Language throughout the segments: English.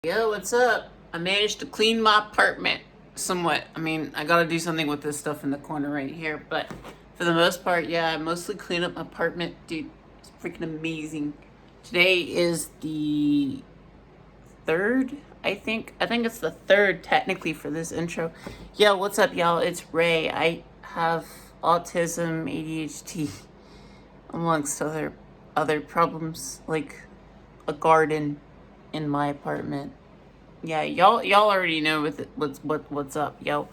Yo, what's up? I managed to clean my apartment somewhat. I mean, I gotta do something with this stuff in the corner right here, but for the most part, yeah, I mostly clean up my apartment. Dude, it's freaking amazing. Today is the 3rd, I think. I think it's the 3rd technically for this intro. Yo, what's up, y'all? It's Ray. I have autism, ADHD, amongst other problems, like a garden in my apartment. Yeah, y'all already know what's up, yo.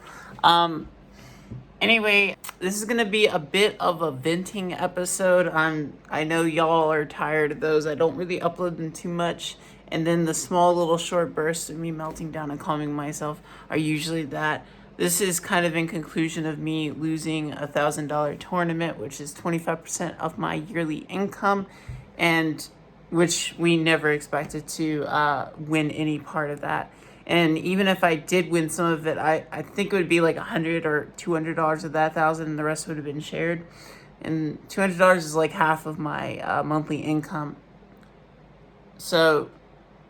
Anyway, this is gonna be a bit of a venting episode. I know y'all are tired of those. I don't really upload them too much, and then the small little short bursts of me melting down and calming myself are usually that. This is kind of in conclusion of me losing a $1,000 tournament, which is 25% of my yearly income, and which we never expected to win any part of that. And even if I did win some of it, I think it would be like $100 or $200 of that 1,000, and the rest would have been shared. And $200 is like half of my monthly income. So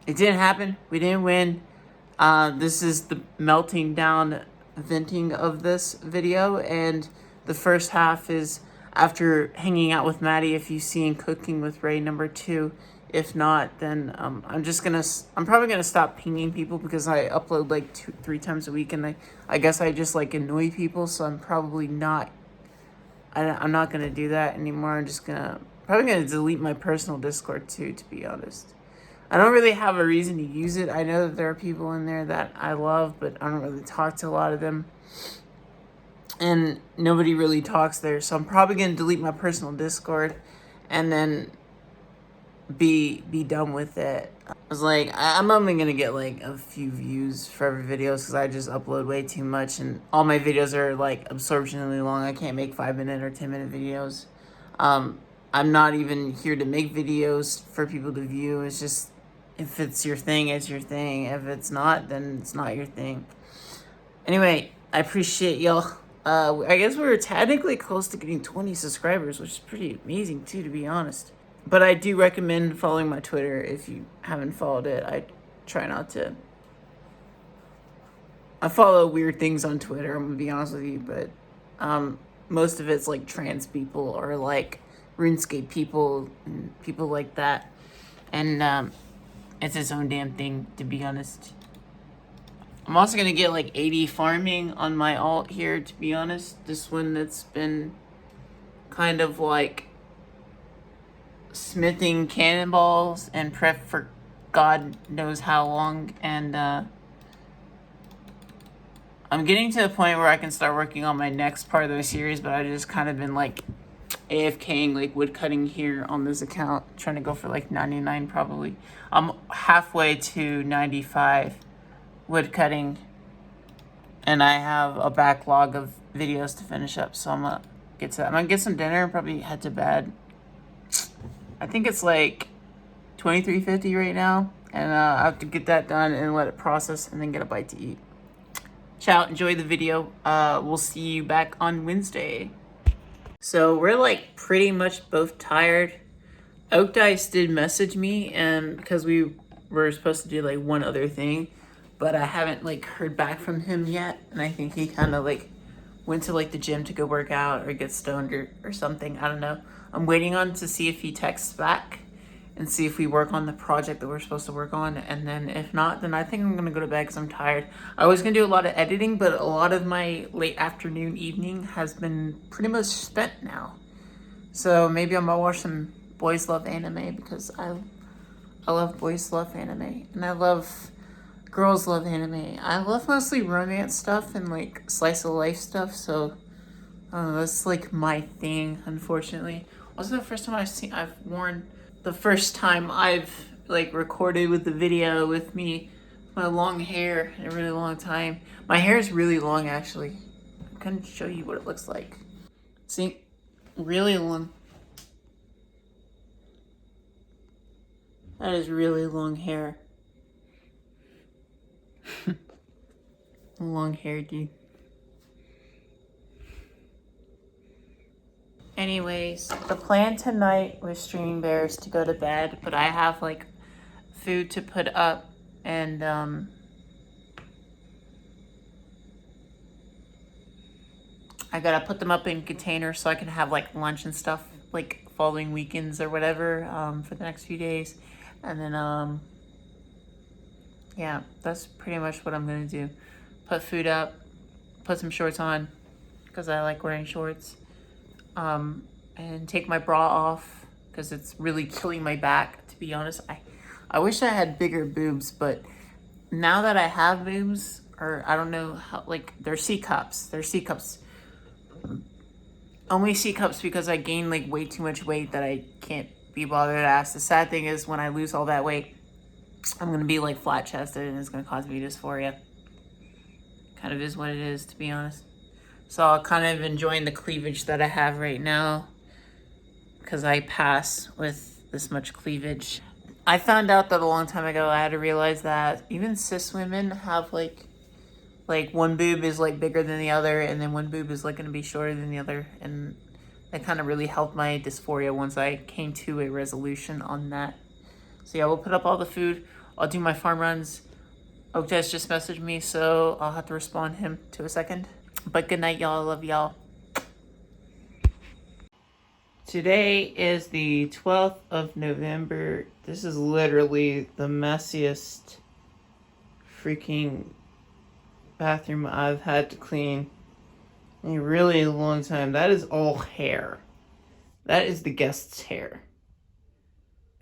it didn't happen. We didn't win. This is the melting down venting of this video, and the first half is after hanging out with Maddie. If you've seen Cooking with Ray #2, if not, then I'm probably gonna stop pinging people because I upload like 2-3 times a week, and I guess I just like annoy people, so I'm probably not. I'm not gonna do that anymore. I'm just probably gonna delete my personal Discord too, to be honest. I don't really have a reason to use it. I know that there are people in there that I love, but I don't really talk to a lot of them. And nobody really talks there, so I'm probably going to delete my personal Discord and then be done with it. I was like, I'm only going to get like a few views for every video because I just upload way too much, and all my videos are like absorptionally long. I can't make 5-minute or 10-minute videos. I'm not even here to make videos for people to view. It's just, if it's your thing, it's your thing. If it's not, then it's not your thing. Anyway, I appreciate y'all. I guess we were technically close to getting 20 subscribers, which is pretty amazing too, to be honest. But I do recommend following my Twitter if you haven't followed it. I try not to. I follow weird things on Twitter, I'm gonna be honest with you, but most of it's like trans people or like Runescape people and people like that. And it's its own damn thing, to be honest. I'm also gonna get like 80 farming on my alt here, to be honest. This one that's been kind of like smithing cannonballs and prep for God knows how long, and I'm getting to the point where I can start working on my next part of the series, but I just kind of been like AFKing, like woodcutting here on this account, trying to go for like 99 probably. I'm halfway to 95 woodcutting, and I have a backlog of videos to finish up, so I'm gonna get to that. I'm gonna get some dinner and probably head to bed. I think it's like 23:50 right now, and I have to get that done and let it process and then get a bite to eat. Ciao, enjoy the video. We'll see you back on Wednesday. So we're like pretty much both tired. OwO did message me, and because we were supposed to do like one other thing, but I haven't like heard back from him yet, and I think he kind of like went to like the gym to go work out or get stoned or something. I don't know. I'm waiting on to see if he texts back and see if we work on the project that we're supposed to work on, and then if not, then I think I'm gonna go to bed because I'm tired. I was gonna do a lot of editing, but a lot of my late afternoon, evening has been pretty much spent now. So maybe I'm gonna watch some boys love anime because I love boys love anime, and I love girls love anime. I love mostly romance stuff and like slice of life stuff, so I don't know, that's like my thing, unfortunately. Also, the first time I've like recorded with the video with me, my long hair in a really long time. My hair is really long, actually. I couldn't show you what it looks like. See, really long. That is really long hair. Long hair, dude. Anyways, the plan tonight with Streaming Bear is to go to bed, but I have like food to put up And I gotta put them up in containers so I can have like lunch and stuff like following weekends or whatever for the next few days. And then yeah, that's pretty much what I'm gonna do. Put food up, put some shorts on because I like wearing shorts, and take my bra off because it's really killing my back, to be honest. I wish I had bigger boobs, but now that I have boobs, or I don't know how, like, they're C cups. They're C cups. Only C cups because I gained like way too much weight that I can't be bothered to ask. The sad thing is when I lose all that weight, I'm gonna be like flat chested and it's gonna cause me dysphoria. Kind of is what it is, to be honest. So I'm kind of enjoying the cleavage that I have right now because I pass with this much cleavage. I found out that a long time ago. I had to realize that even cis women have like one boob is like bigger than the other, and then one boob is like gonna be shorter than the other, and that kind of really helped my dysphoria once I came to a resolution on that. So yeah, we'll put up all the food. I'll do my farm runs. Oakjaz just messaged me, so I'll have to respond to him to a second. But good night, y'all. I love y'all. Today is the 12th of November. This is literally the messiest freaking bathroom I've had to clean in a really long time. That is all hair. That is the guest's hair.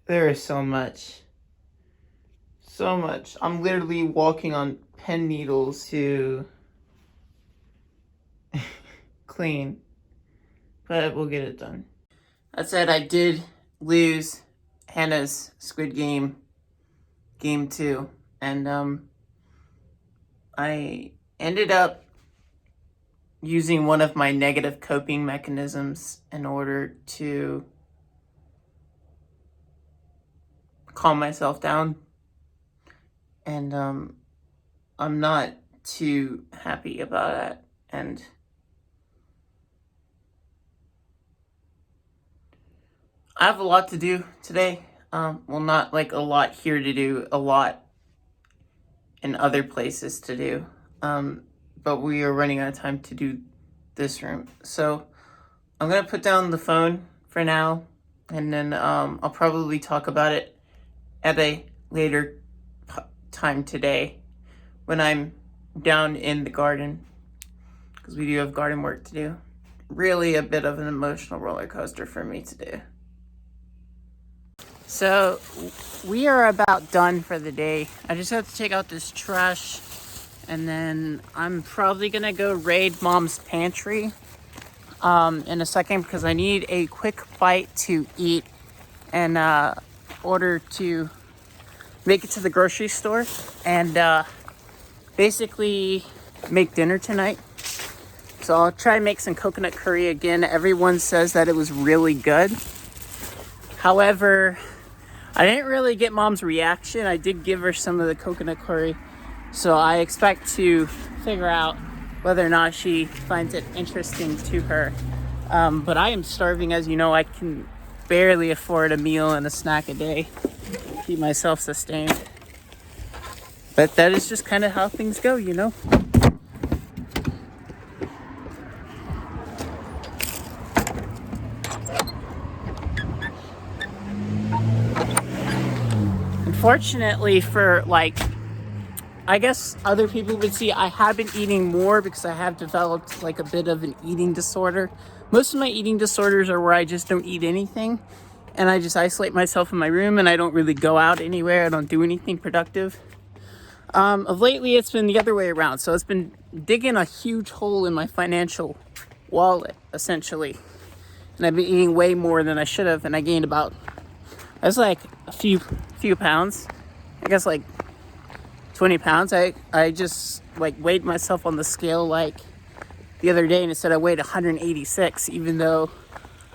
There is so much. So much. I'm literally walking on pen needles to clean. But we'll get it done. That said, I did lose Hannah's Squid Game Game 2. And I ended up using one of my negative coping mechanisms in order to calm myself down. And I'm not too happy about that. And I have a lot to do today. Well, not like a lot here to do, a lot in other places to do. But we are running out of time to do this room. So I'm gonna put down the phone for now, and then I'll probably talk about it at a later time today when I'm down in the garden, because we do have garden work to do. Really a bit of an emotional roller coaster for me to do. So we are about done for the day. I just have to take out this trash, and then I'm probably gonna go raid Mom's pantry in a second because I need a quick bite to eat and order to make it to the grocery store and basically make dinner tonight. So I'll try and make some coconut curry again. Everyone says that it was really good. However, I didn't really get Mom's reaction. I did give her some of the coconut curry, so I expect to figure out whether or not she finds it interesting to her. But I am starving, as you know. I can barely afford a meal and a snack a day to keep myself sustained. But that is just kind of how things go, you know? Unfortunately for, like, I guess other people would see, I have been eating more because I have developed like a bit of an eating disorder. Most of my eating disorders are where I just don't eat anything and I just isolate myself in my room and I don't really go out anywhere. I don't do anything productive. Of lately, it's been the other way around. So it's been digging a huge hole in my financial wallet, essentially. And I've been eating way more than I should have, and I gained about, I was like a few pounds. I guess like 20 pounds. I just like weighed myself on the scale like the other day, and it said I weighed 186, even though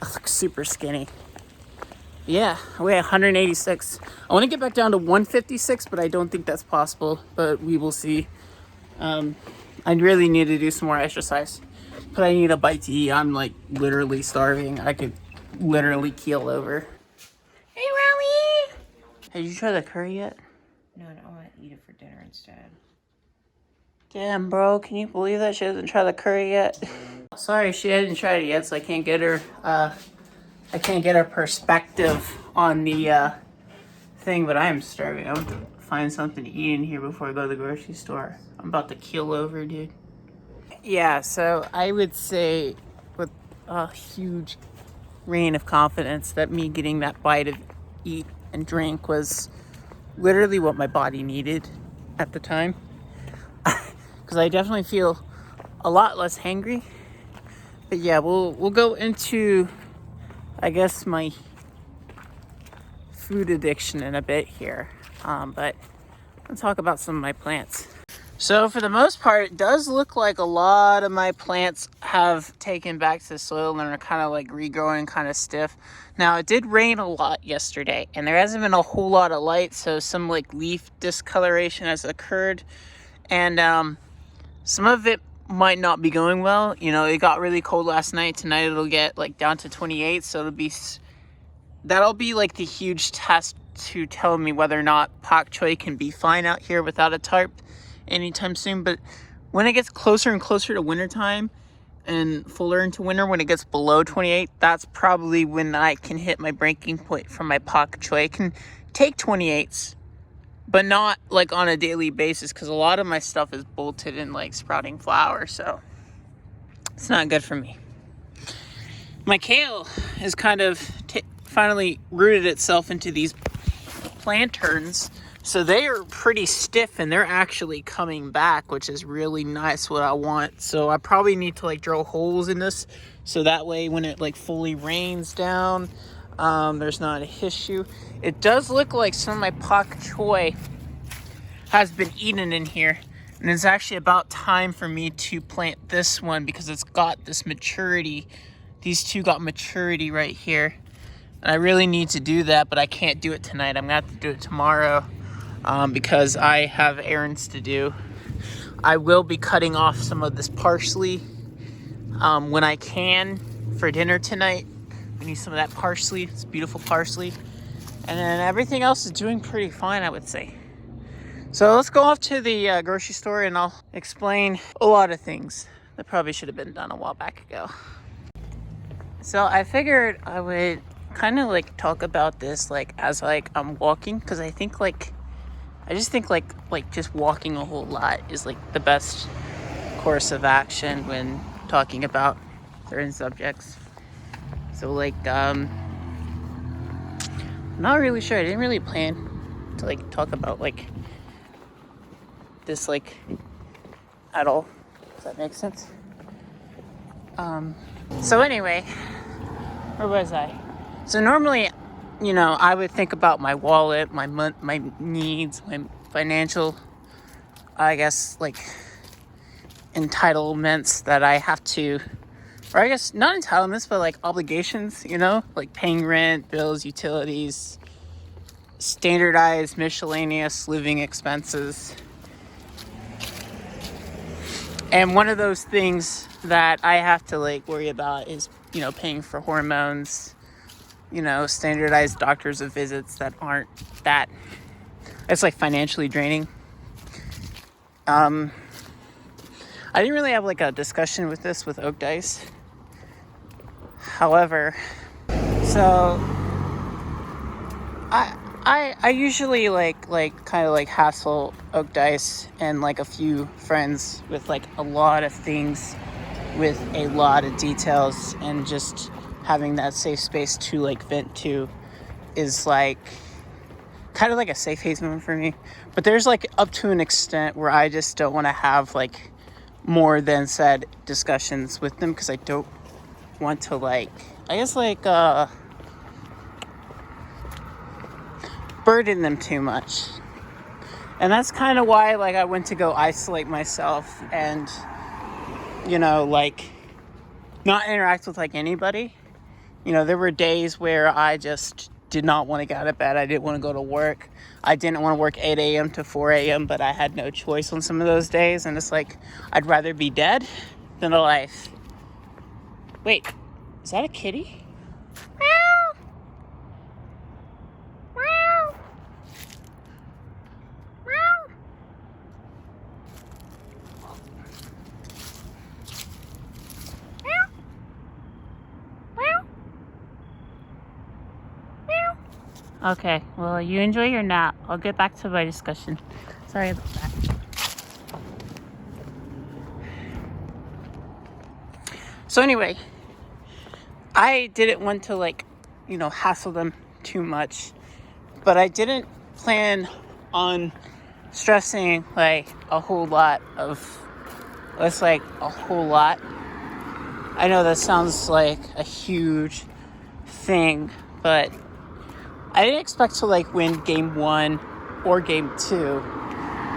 I look super skinny. Yeah, I weigh 186. I want to get back down to 156, but I don't think that's possible, but we will see. I really need to do some more exercise, but I need a bite to eat. I'm like literally starving. I could literally keel over. Hey, Rally! Have you tried the curry yet? No, I want to eat it for dinner instead. Damn, bro, can you believe that she hasn't tried the curry yet? Sorry, she hasn't tried it yet, so I can't get her, perspective on the, thing, but I am starving. I want to find something to eat in here before I go to the grocery store. I'm about to keel over, dude. Yeah, so I would say with a huge reign of confidence that me getting that bite of eat and drink was literally what my body needed at the time. Because I definitely feel a lot less hangry. But yeah, we'll go into, I guess, my food addiction in a bit here. But let's talk about some of my plants. So for the most part, it does look like a lot of my plants have taken back to the soil and are kind of like regrowing, kind of stiff. Now, it did rain a lot yesterday, and there hasn't been a whole lot of light, so some like leaf discoloration has occurred. And some of it might not be going well. You know, it got really cold last night. Tonight it'll get like down to 28, so that'll be like the huge test to tell me whether or not pak choi can be fine out here without a tarp anytime soon. But when it gets closer and closer to wintertime and fuller into winter, when it gets below 28, that's probably when I can hit my breaking point for my pak choi. I can take 28s, but not like on a daily basis, because a lot of my stuff is bolted in like sprouting flower, so it's not good for me. My kale is kind of finally rooted itself into these planterns, so they are pretty stiff and they're actually coming back, which is really nice, what I want. So I probably need to like drill holes in this so that way when it like fully rains down, there's not an issue. It does look like some of my pak choi has been eaten in here, and it's actually about time for me to plant this one because it's got this maturity. These two got maturity right here. And I really need to do that, but I can't do it tonight. I'm gonna have to do it tomorrow because I have errands to do. I will be cutting off some of this parsley when I can for dinner tonight. We need some of that parsley. It's beautiful parsley. And then everything else is doing pretty fine, I would say. So let's go off to the grocery store and I'll explain a lot of things that probably should have been done a while back ago. So I figured I would kind of like talk about this like as like I'm walking, because I think like I just think like just walking a whole lot is like the best course of action when talking about certain subjects. So like I'm not really sure. I didn't really plan to like talk about like this like at all. Does that make sense? So anyway, where was I? So normally, you know, I would think about my wallet, my needs, my financial, I guess, like, entitlements that I have to, or I guess not entitlements, but like obligations, you know, like paying rent, bills, utilities, standardized miscellaneous living expenses. And one of those things that I have to like worry about is, you know, paying for hormones, you know, standardized doctors of visits that aren't that, it's like financially draining. I didn't really have like a discussion with this with Oak Dice. However, so I usually like kind of like hassle Oak Dice and like a few friends with like a lot of things with a lot of details, and just having that safe space to like vent to is like kind of like a safe haven for me. But there's like up to an extent where I just don't want to have like more than said discussions with them, because I don't want to like, I guess like burden them too much. And that's kind of why like I went to go isolate myself and, you know, like not interact with like anybody. You know, there were days where I just did not want to get out of bed. I didn't want to go to work. I didn't want to work 8 a.m. to 4 a.m., but I had no choice on some of those days. And it's like, I'd rather be dead than alive. Wait, is that a kitty? Meow. Meow. Okay, well, you enjoy your nap. I'll get back to my discussion. Sorry about that. So anyway, I didn't want to, like, you know, hassle them too much, but I didn't plan on stressing, like, a whole lot of, it's like a whole lot. I know that sounds like a huge thing, but I didn't expect to, like, win game 1 or game 2.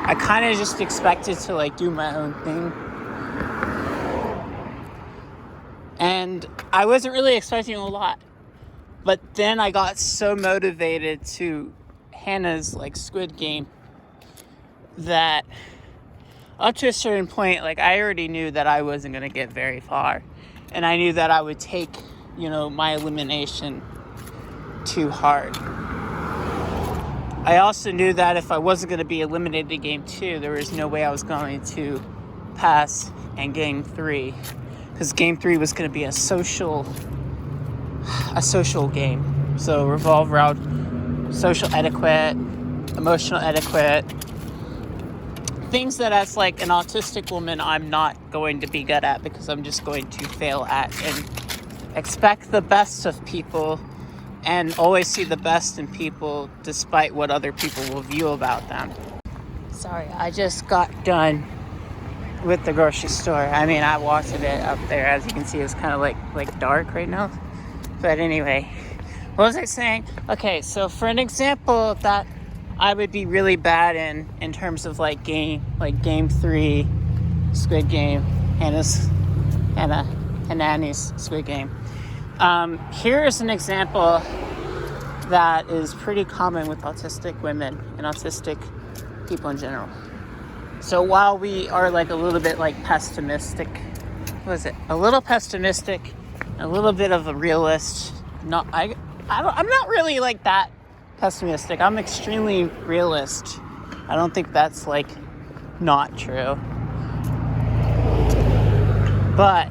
I kind of just expected to, like, do my own thing. And I wasn't really expecting a lot. But then I got so motivated to Hannah's, like, Squid Game that up to a certain point, like, I already knew that I wasn't going to get very far. And I knew that I would take, you know, my elimination too hard. I also knew that if I wasn't going to be eliminated in game 2, there was no way I was going to pass in game 3, because game 3 was going to be a social game. So revolve around social etiquette, emotional etiquette, things that as, like, an autistic woman I'm not going to be good at, because I'm just going to fail at, and expect the best of people and always see the best in people despite what other people will view about them. Sorry, I just got done with the grocery store. I mean, I walked a bit up there. As you can see, it's kind of like dark right now. But anyway, what was I saying? Okay, so for an example that I would be really bad in terms of, like, game 3 Squid Game, Hannah and Annie's Squid Game. Here is an example that is pretty common with autistic women and autistic people in general. So while we are, like, a little bit, like, pessimistic, a little pessimistic, a little bit of a realist. I'm not really, like, that pessimistic. I'm extremely realist. I don't think that's, like, not true. But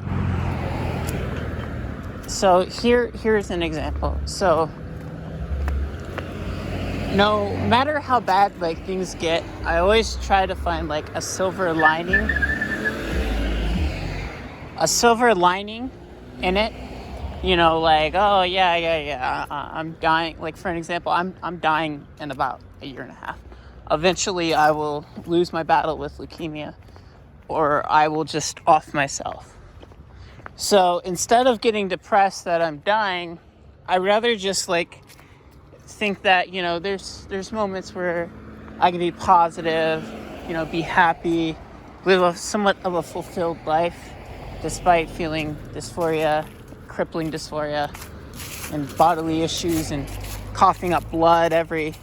so here's an example. So no matter how bad, like, things get, I always try to find, like, a silver lining in it. You know, like, oh yeah, I'm dying. Like, for an example, I'm dying in about a year and a half. Eventually I will lose my battle with leukemia, or I will just off myself. So instead of getting depressed that I'm dying, I'd rather just, like, think that, you know, there's moments where I can be positive, you know, be happy, live somewhat of a fulfilled life despite feeling dysphoria, crippling dysphoria, and bodily issues, and coughing up blood every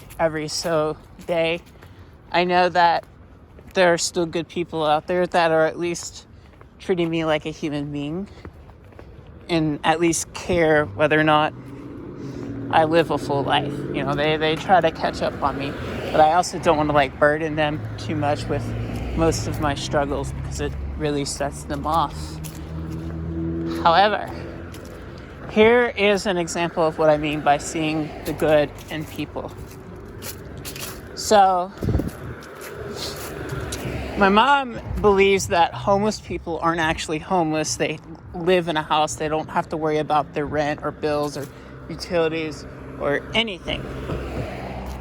so day. I know that there are still good people out there that are at least treating me like a human being and at least care whether or not I live a full life. You know, they try to catch up on me, but I also don't want to, like, burden them too much with most of my struggles, because it really sets them off. However, here is an example of what I mean by seeing the good in people. So, my mom believes that homeless people aren't actually homeless. They live in a house. They don't have to worry about their rent or bills or utilities or anything.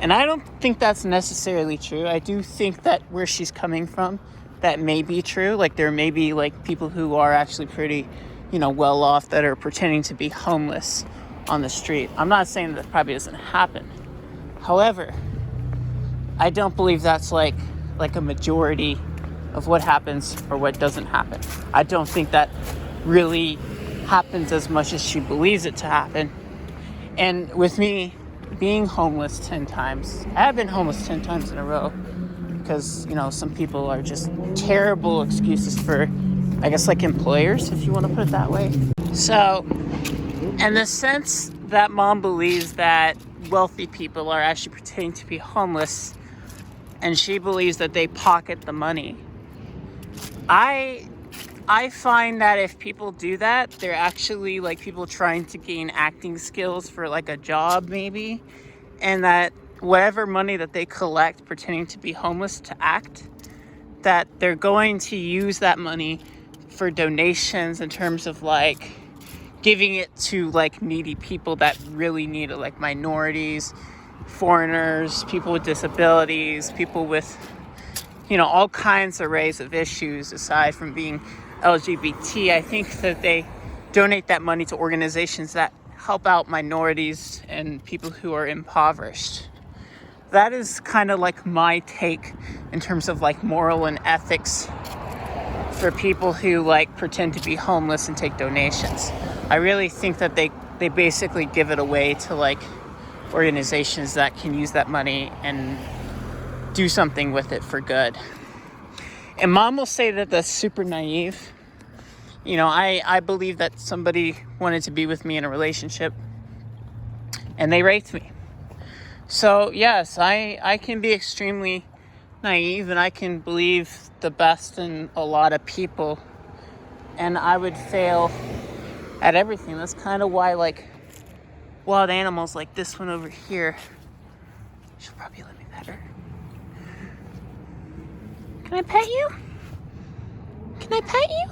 And I don't think that's necessarily true. I do think that where she's coming from, that may be true. Like, there may be, like, people who are actually pretty, you know, well off that are pretending to be homeless on the street. I'm not saying that probably doesn't happen. However, I don't believe that's like a majority of what happens or what doesn't happen. I don't think that really happens as much as she believes it to happen. And with me being homeless 10 times, I have been homeless 10 times in a row, because, you know, some people are just terrible excuses for, I guess, like, employers, if you want to put it that way. So, in the sense that mom believes that wealthy people are actually pretending to be homeless, and she believes that they pocket the money, I find that if people do that, they're actually, like, people trying to gain acting skills for, like, a job maybe, and that whatever money that they collect pretending to be homeless to act, that they're going to use that money for donations in terms of like giving it to like needy people that really need it, like minorities, foreigners, people with disabilities, people with, you know, all kinds of arrays of issues aside from being LGBT. I think that they donate that money to organizations that help out minorities and people who are impoverished. That is kind of like my take in terms of like moral and ethics for people who like pretend to be homeless and take donations. I really think that they basically give it away to like organizations that can use that money and do something with it for good. And mom will say that that's super naive. You know, I believe that somebody wanted to be with me in a relationship and they raped me. So yes, I can be extremely naive and I can believe the best in a lot of people, and I would fail at everything. That's kind of why like wild animals like this one over here, she'll probably let me pet her. Can I pet you? Can I pet you?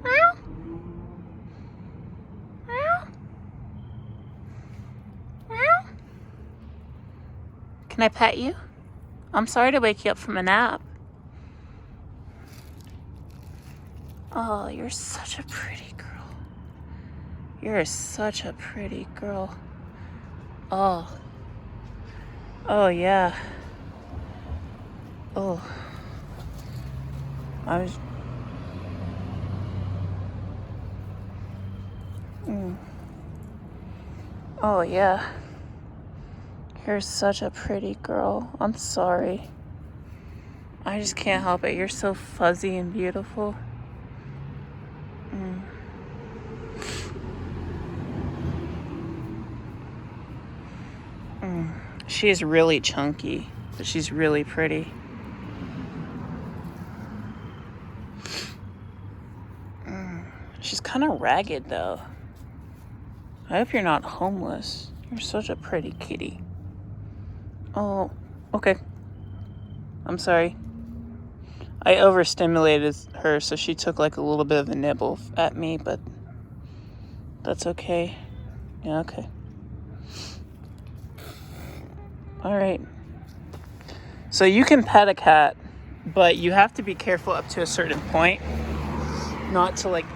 Meow? Meow? Meow? Can I pet you? I'm sorry to wake you up from a nap. Oh, you're such a pretty girl. You're such a pretty girl. Oh. Oh, yeah. Oh. I was... Oh, yeah. You're such a pretty girl. I'm sorry. I just can't help it. You're so fuzzy and beautiful. She is really chunky, but she's really pretty. She's kind of ragged, though. I hope you're not homeless. You're such a pretty kitty. Oh, okay. I'm sorry. I overstimulated her, so she took like a little bit of a nibble at me, but that's okay. Yeah, okay. All right. So you can pet a cat, but you have to be careful up to a certain point, not to like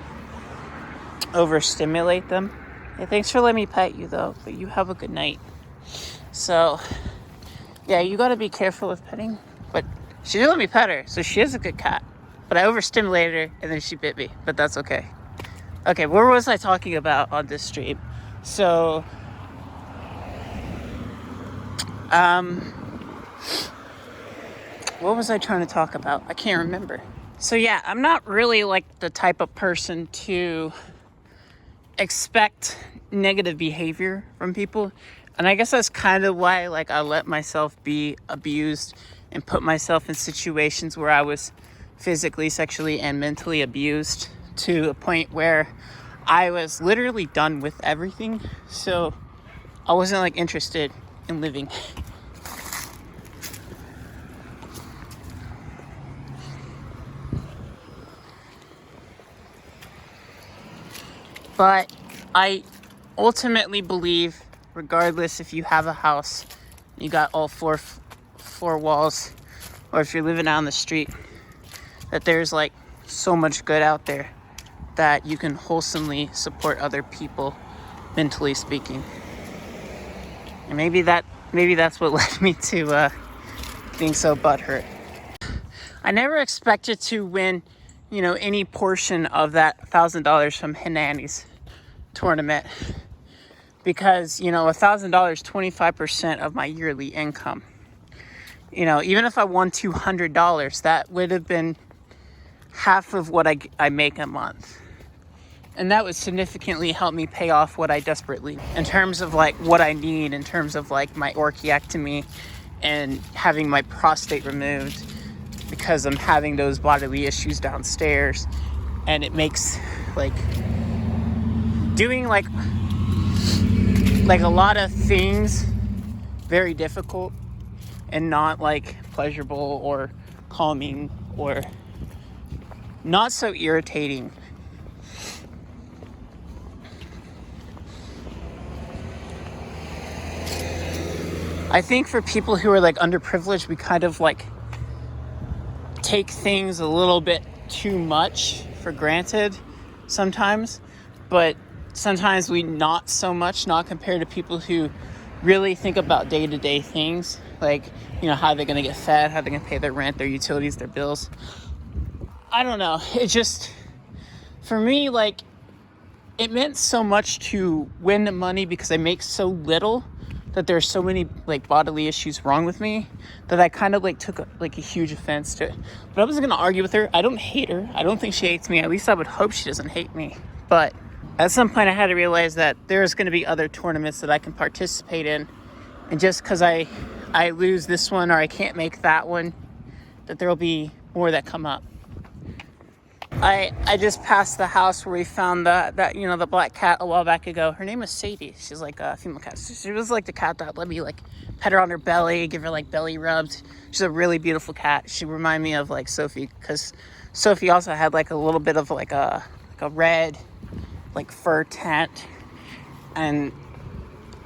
overstimulate them. Hey, thanks for letting me pet you though, but you have a good night. So yeah, you got to be careful with petting, but she did let me pet her, so she is a good cat. But I overstimulated her and then she bit me, but that's okay. Okay, where was I talking about on this stream? So what was I trying to talk about? I can't remember. So yeah, I'm not really like the type of person to expect negative behavior from people. And I guess that's kind of why like I let myself be abused and put myself in situations where I was physically, sexually, and mentally abused to a point where I was literally done with everything. So I wasn't like interested in living. But I ultimately believe, regardless if you have a house, you got all four walls, or if you're living out on the street, that there's like so much good out there that you can wholesomely support other people, mentally speaking. And maybe that's what led me to being so butthurt. I never expected to win, you know, any portion of that $1,000 from Hinani's tournament, because, you know, $1,000, 25% of my yearly income. You know, even if I won $200, that would have been half of what I make a month. And that would significantly help me pay off what I desperately, in terms of like what I need, in terms of like my orchiectomy and having my prostate removed, because I'm having those bodily issues downstairs. And it makes like doing like a lot of things very difficult and not like pleasurable or calming or not so irritating. I think for people who are like underprivileged, we kind of like take things a little bit too much for granted sometimes, but sometimes we not so much, not compared to people who really think about day-to-day things, like, you know, how they're going to get fed, how they're going to pay their rent, their utilities, their bills. I don't know. It just, for me, like, it meant so much to win the money because I make so little that there's so many like bodily issues wrong with me that I kind of like took a huge offense to it. But I wasn't gonna argue with her. I don't hate her. I don't think she hates me. At least I would hope she doesn't hate me. But at some point I had to realize that there's gonna be other tournaments that I can participate in. And just because I lose this one or I can't make that one, that there will be more that come up. I just passed the house where we found that you know, the black cat a while back ago. Her name was Sadie. She's like a female cat. She was like the cat that let me like pet her on her belly, give her like belly rubs. She's a really beautiful cat. She reminded me of like Sophie, because Sophie also had like a little bit of like a red like fur tent. And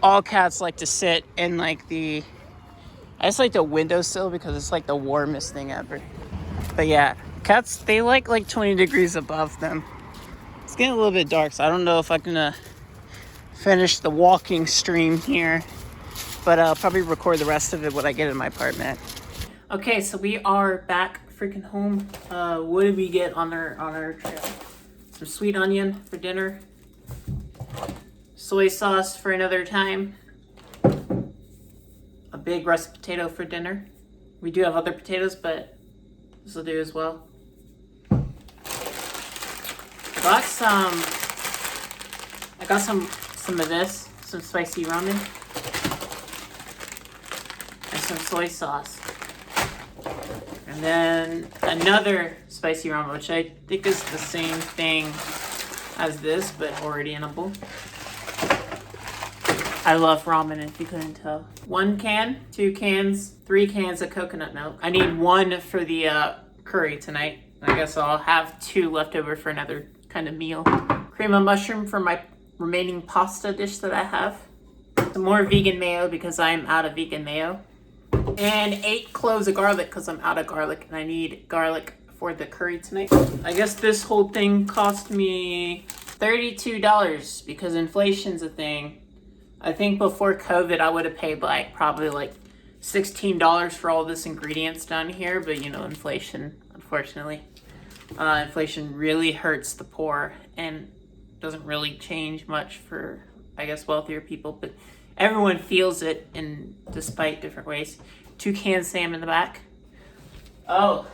all cats like to sit in like I just like the windowsill because it's like the warmest thing ever. But yeah, cats, they like 20 degrees above them. It's getting a little bit dark, so I don't know if I'm gonna finish the walking stream here, but I'll probably record the rest of it when I get in my apartment. Okay, so we are back freaking home. What did we get on our trail? Some sweet onion for dinner, soy sauce for another time, a big russet potato for dinner. We do have other potatoes, but this will do as well. I got some of this, some spicy ramen, and some soy sauce. And then another spicy ramen, which I think is the same thing as this, but already in a bowl. I love ramen, if you couldn't tell. 1 can, 2 cans, 3 cans of coconut milk. I need 1 for the curry tonight. I guess I'll have 2 left over for another kind of meal. Cream of mushroom for my remaining pasta dish that I have. Some more vegan mayo because I'm out of vegan mayo. And 8 cloves of garlic because I'm out of garlic and I need garlic for the curry tonight. I guess this whole thing cost me $32 because inflation's a thing. I think before COVID I would have paid like probably like $16 for all this ingredients down here, but you know, inflation, unfortunately. Inflation really hurts the poor and doesn't really change much for, I guess, wealthier people, but everyone feels it in despite different ways. 2 cans of salmon in the back. Oh,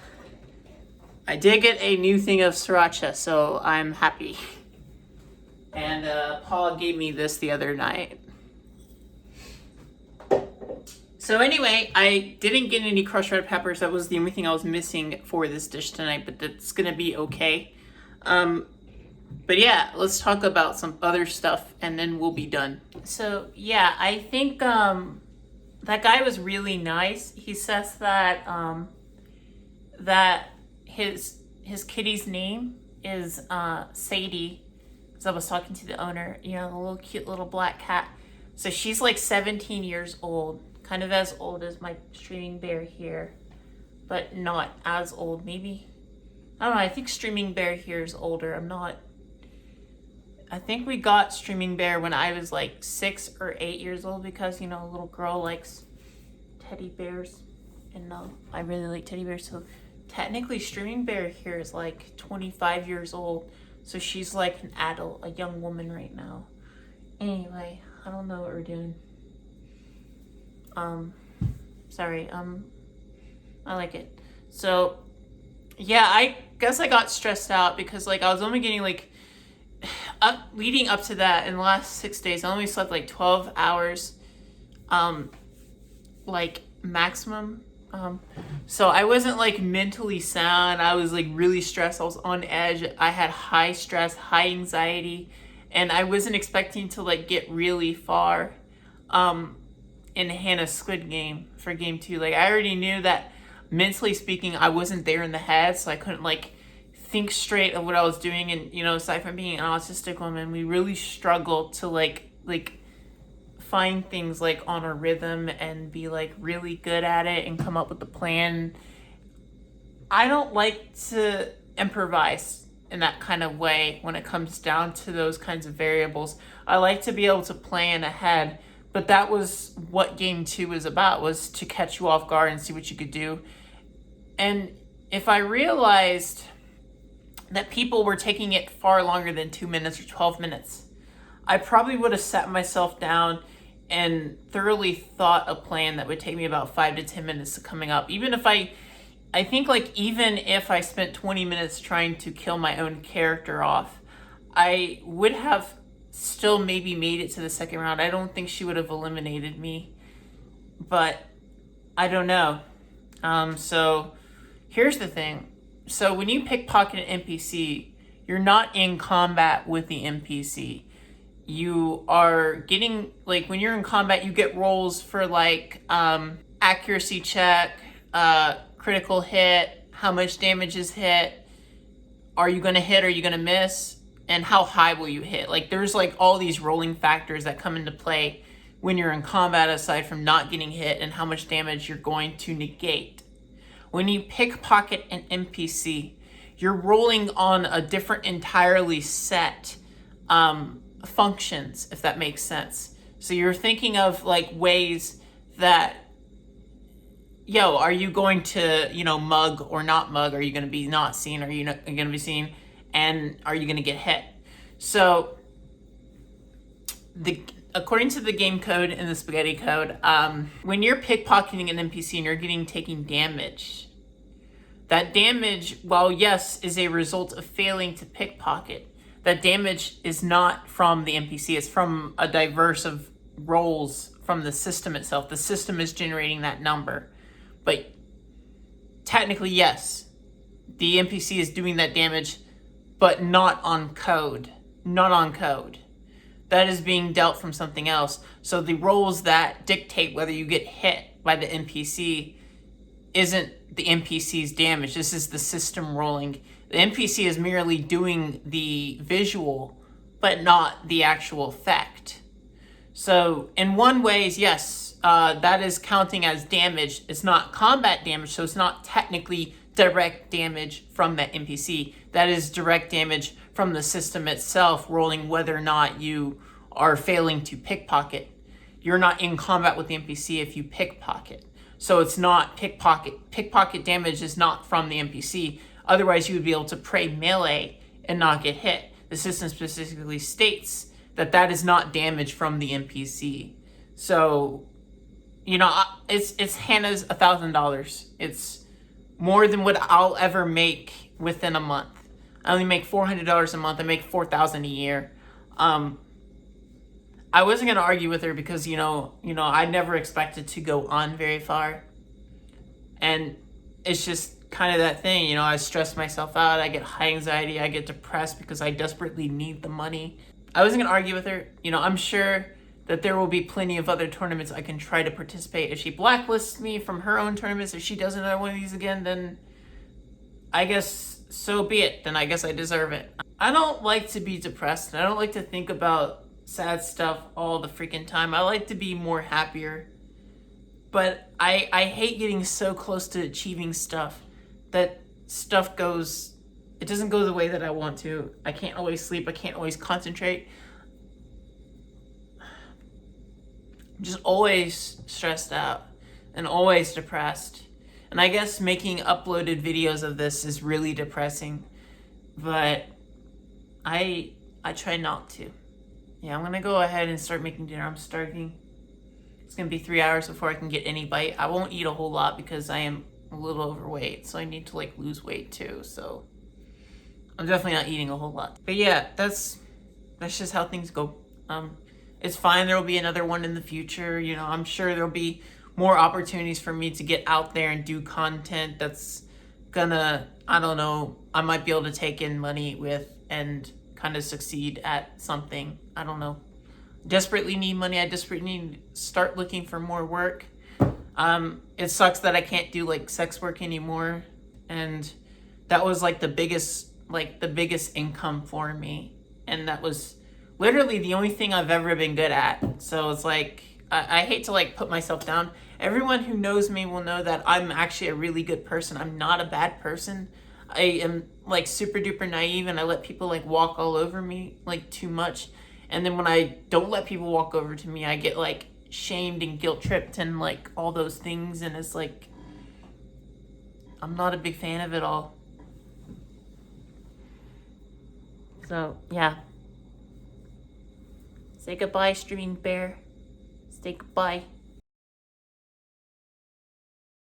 I did get a new thing of sriracha, so I'm happy. And Paul gave me this the other night. So anyway, I didn't get any crushed red peppers. That was the only thing I was missing for this dish tonight, but that's gonna be okay. But yeah, let's talk about some other stuff and then we'll be done. So yeah, I think that guy was really nice. He says that that his kitty's name is Sadie. Because I was talking to the owner, you know, the little cute little black cat. So she's like 17 years old. Kind of as old as my streaming bear here, but not as old. Maybe, I don't know, I think streaming bear here is older. I think we got streaming bear when I was like 6 or 8 years old because, you know, a little girl likes teddy bears and I really like teddy bears. So technically streaming bear here is like 25 years old. So she's like an adult, a young woman right now. Anyway, I don't know what we're doing. Sorry, I like it. So, yeah, I guess I got stressed out because, like, I was only getting, like, leading up to that in the last 6 days, I only slept, like, 12 hours, like, maximum. So I wasn't, like, mentally sound. I was, like, really stressed. I was on edge. I had high stress, high anxiety, and I wasn't expecting to, like, get really far. in Hannah's Squid Game for game 2. Like, I already knew that mentally speaking, I wasn't there in the head, so I couldn't like think straight of what I was doing. And, you know, aside from being an autistic woman, we really struggle to like find things like on a rhythm and be like really good at it and come up with a plan. I don't like to improvise in that kind of way when it comes down to those kinds of variables. I like to be able to plan ahead, but that was what game 2 was about, was to catch you off guard and see what you could do. And if I realized that people were taking it far longer than 2 minutes or 12 minutes, I probably would have sat myself down and thoroughly thought a plan that would take me about 5 to 10 minutes to coming up. Even if I think like even if I spent 20 minutes trying to kill my own character off, I would have still maybe made it to the second round. I don't think she would have eliminated me, but I don't know. So here's the thing. So when you pickpocket an NPC, you're not in combat with the NPC. You are getting, like, when you're in combat, you get rolls for like accuracy check, critical hit, how much damage is hit, are you gonna hit, are you gonna miss, and how high will you hit. Like, there's like all these rolling factors that come into play when you're in combat, aside from not getting hit and how much damage you're going to negate. When you pickpocket an NPC, you're rolling on a different entirely set functions, if that makes sense. So you're thinking of like ways that, yo, are you going to, you know, mug or not mug? Are you going to be not seen? Are you going to be seen? And are you going to get hit? So according to the game code and the spaghetti code, when you're pickpocketing an NPC and you're taking damage, that damage, while yes, is a result of failing to pickpocket, that damage is not from the NPC. It's from a diverse of rolls from the system itself. The system is generating that number. But technically, yes, the NPC is doing that damage, but not on code. Not on code. That is being dealt from something else. So the rolls that dictate whether you get hit by the NPC isn't the NPC's damage. This is the system rolling. The NPC is merely doing the visual, but not the actual effect. So in one ways, yes, that is counting as damage. It's not combat damage, so it's not technically direct damage from that NPC. That is direct damage from the system itself, rolling whether or not you are failing to pickpocket. You're not in combat with the NPC if you pickpocket. So it's not pickpocket. Pickpocket damage is not from the NPC. Otherwise, you would be able to pray melee and not get hit. The system specifically states that that is not damage from the NPC. So, you know, it's Hannah's $1,000. It's more than what I'll ever make within a month. I only make $400 a month. I make $4,000 a year. I wasn't gonna argue with her because you know I never expected to go on very far, and it's just kind of that thing. You know, I stress myself out. I get high anxiety. I get depressed because I desperately need the money. I wasn't gonna argue with her. You know, I'm sure that there will be plenty of other tournaments I can try to participate. If she blacklists me from her own tournaments, if she does another one of these again, then I guess so be it. Then I guess I deserve it. I don't like to be depressed. I don't like to think about sad stuff all the freaking time. I like to be more happier. But I hate getting so close to achieving stuff that stuff it doesn't go the way that I want to. I can't always sleep. I can't always concentrate. I'm just always stressed out and always depressed. And I guess making uploaded videos of this is really depressing, but I try not to. Yeah, I'm gonna go ahead and start making dinner. I'm starving. It's gonna be 3 hours before I can get any bite. I won't eat a whole lot because I am a little overweight, so I need to like lose weight too. So I'm definitely not eating a whole lot. But yeah, that's just how things go. It's fine. There will be another one in the future. You know, I'm sure there'll be more opportunities for me to get out there and do content that's gonna, I don't know, I might be able to take in money with and kind of succeed at something. I don't know. desperately need money. I desperately need to start looking for more work. It sucks that I can't do like sex work anymore, and that was like the biggest income for me, and that was literally the only thing I've ever been good at. So it's like I hate to like put myself down. Everyone who knows me will know that I'm actually a really good person. I'm not a bad person. I am like super duper naive, and I let people like walk all over me like too much. And then when I don't let people walk over to me, I get like shamed and guilt tripped and like all those things, and it's like I'm not a big fan of it all. So yeah, say goodbye, streaming bear. Say goodbye.